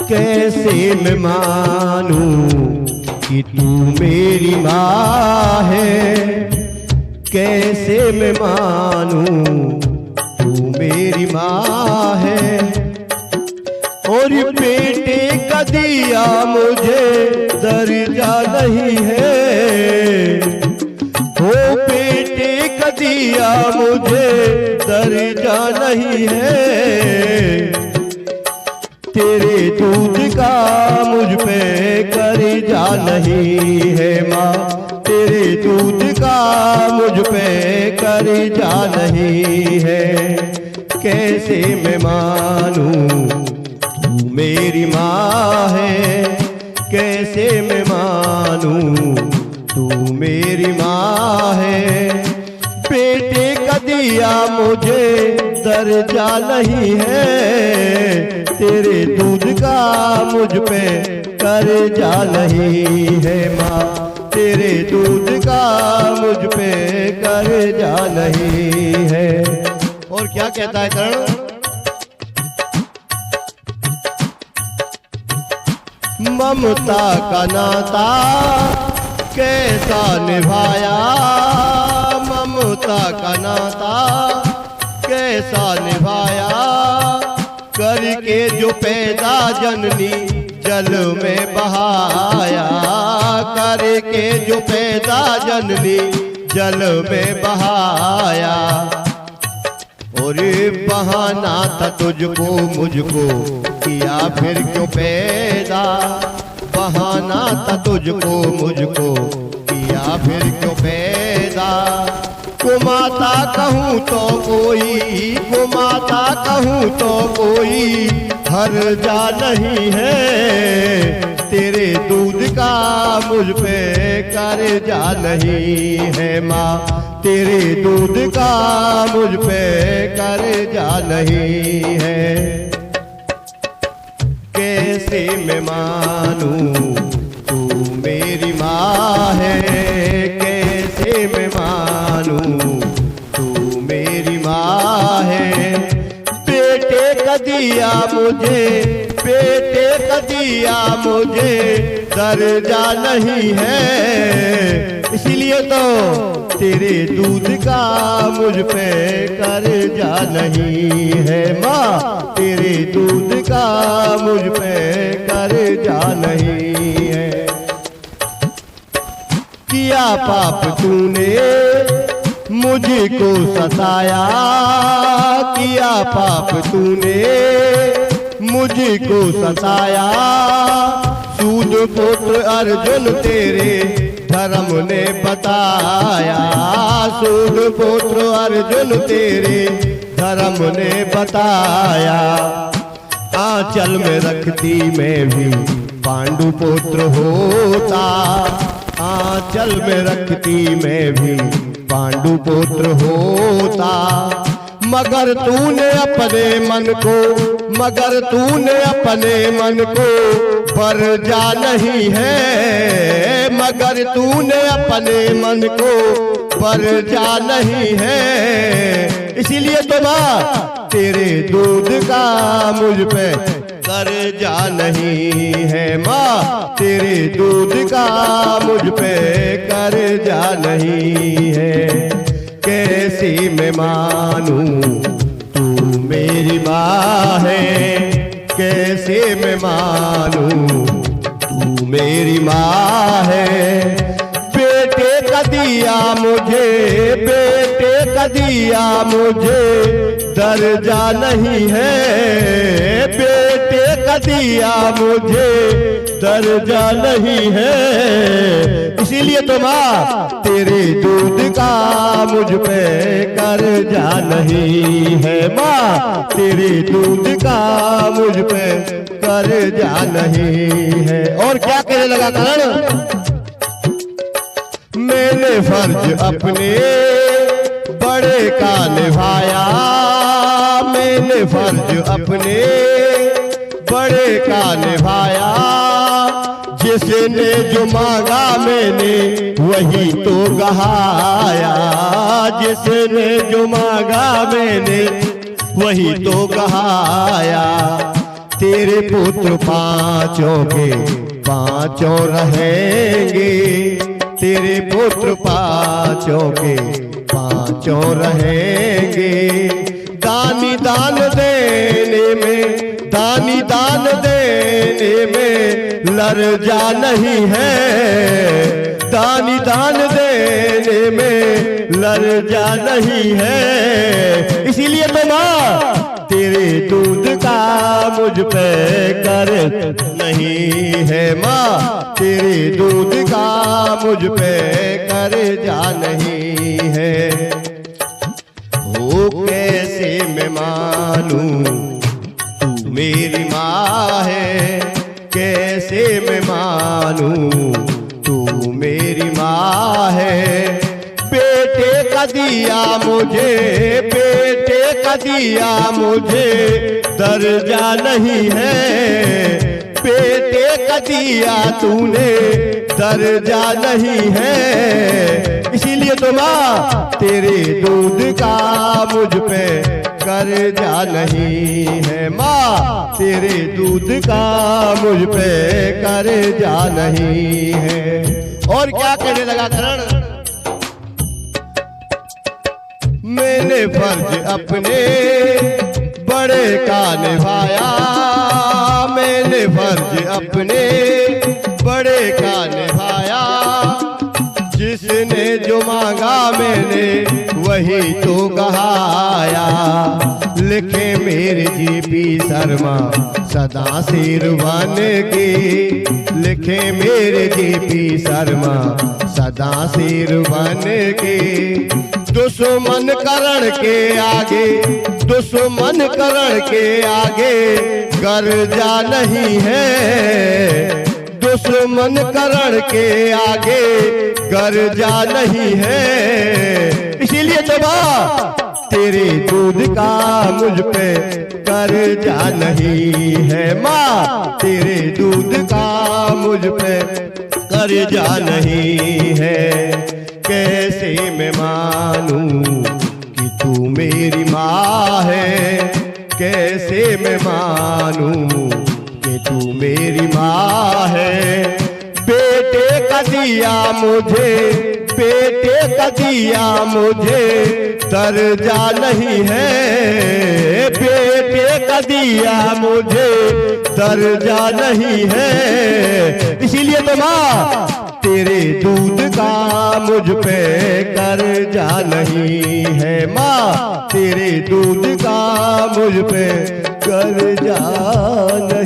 कैसे मैं मानूं कि तू मेरी माँ है, कैसे मैं मानूं तू मेरी माँ है। और बेटे का दिया मुझे दर्जा नहीं है, ओ बेटे का दिया मुझे दर्जा नहीं है। तेरे दूध का मुझ पे कर्जा नहीं है माँ, तेरे दूध का मुझ पे कर्जा नहीं है। कैसे मैं मानूं तू मेरी माँ है, कैसे मैं मानूं तू मेरी माँ है। बेटे का दिया मुझे दर्जा नहीं है, तेरे दूध का मुझ पे कर्जा नहीं है माँ, तेरे दूध का मुझ पे कर्जा नहीं है। और क्या कहता है कर्ण? ममता का नाता कैसा निभाया, ममता का नाता कैसा निभाया। करके जो पैदा जननी जल में बहाया, करके जो पैदा जननी जल में बहाया। और बहाना था तुझको मुझको किया फिर क्यों पैदा, बहाना था तुझको मुझको किया फिर क्यों पैदा। कुमाता कहूँ तो कोई, कुमाता कहूँ तो कोई हर्जा नहीं है। तेरे दूध का मुझ पे कर्जा नहीं है माँ, तेरे दूध का मुझ पे कर्जा नहीं है। कैसे मैं मानूं तू मेरी माँ है, कैसे मैं मानूं तू मेरी माँ है। बेटे का दिया मुझे, बेटे का दिया मुझे दर्जा नहीं है। इसीलिए तो तेरे दूध का मुझ पे कर्जा नहीं है माँ, तेरे दूध का मुझ पे कर्जा नहीं है। किया पाप तूने मुझको सताया, किया पाप तूने मुझको सताया। सूद पुत्र अर्जुन तेरे धर्म ने बताया, सूद पुत्र अर्जुन तेरे धर्म ने बताया। आंचल में रखती मैं भी पांडु पुत्र होता, आंचल में रखती मैं भी पांडु पुत्र होता। मगर तूने अपने मन को, मगर तूने अपने मन को वर्जा नहीं है, मगर तूने अपने मन को वर्जा नहीं है। इसीलिए तो माँ तेरे दूध का मुझ पे कर्जा नहीं है माँ, तेरे दूध का मुझ पे कर्जा नहीं है। कैसे मैं मानूं तू मेरी माँ है, कैसे मैं मानूं तू मेरी माँ है। बेटे का दिया मुझे, बेटे का दिया मुझे दर्जा नहीं है, बेटे का दिया मुझे दर्जा नहीं है। इसीलिए तो माँ तेरे दूध का मुझ पे कर्जा नहीं है माँ, तेरे दूध का मुझ पे कर्जा नहीं है। और क्या कहने लगा कर्ण? मैंने फर्ज अपने बड़े का निभाया, मैंने फर्ज अपने बड़े का निभाया। जिसने जो मांगा मैंने वही तो गहाया, जिसने जो मांगा मैंने वही तो कहाया। तेरे पुत्र पांचों के पांचों रहेंगे, तेरे पुत्र पांचों के पांचों रहेंगे। दानी दान देने में, दानी दान देने में लर्जा नहीं है, दानी दान देने में लर्जा नहीं है। इसीलिए तो माँ तेरे दूध का मुझ पे कर्ज नहीं है, माँ तेरे दूध का मुझ पे कर्जा नहीं है। ओ कैसे मैं मानूं तू मेरी माँ है, कैसे मैं मानूं तू मेरी माँ है। बेटे का दिया मुझे, बेटे का दिया मुझे दर्जा नहीं है, बेटे का दिया तूने दर्जा नहीं है। इसीलिए तो माँ तेरे दूध का मुझ पे कर्जा नहीं है, माँ तेरे दूध का मुझ पे कर्जा नहीं है। और क्या कहने लगा करण, मैंने फर्ज अपने बड़े का निभाया, मैंने फर्ज अपने बड़े का निभाया। जिसने जो मांगा मैंने वही तो कहाया। लिखे मेरे जीपी शर्मा सदा सिर बन के, लिखे मेरे जीपी शर्मा सदा सिर बन के। दुश्मन करण के आगे, दुश्मन करण के आगे गर्जा नहीं है, दुश्मन करण के आगे गर्जा नहीं है। इसीलिए तो माँ तेरे दूध का मुझ पे कर्जा नहीं है, माँ तेरे दूध का मुझ पे कर्जा नहीं है। कैसे मैं मानूं कि तू मेरी माँ है, कैसे मैं मानूं कि तू मेरी माँ है। बेटे का दिया मुझे, बेटे का दिया मुझे दर्जा नहीं है, बेटे का दिया मुझे दर्जा नहीं है। इसीलिए तो माँ तेरे दूध का मुझ पे कर्जा नहीं है, माँ तेरे दूध का मुझ पे कर्जा नहीं।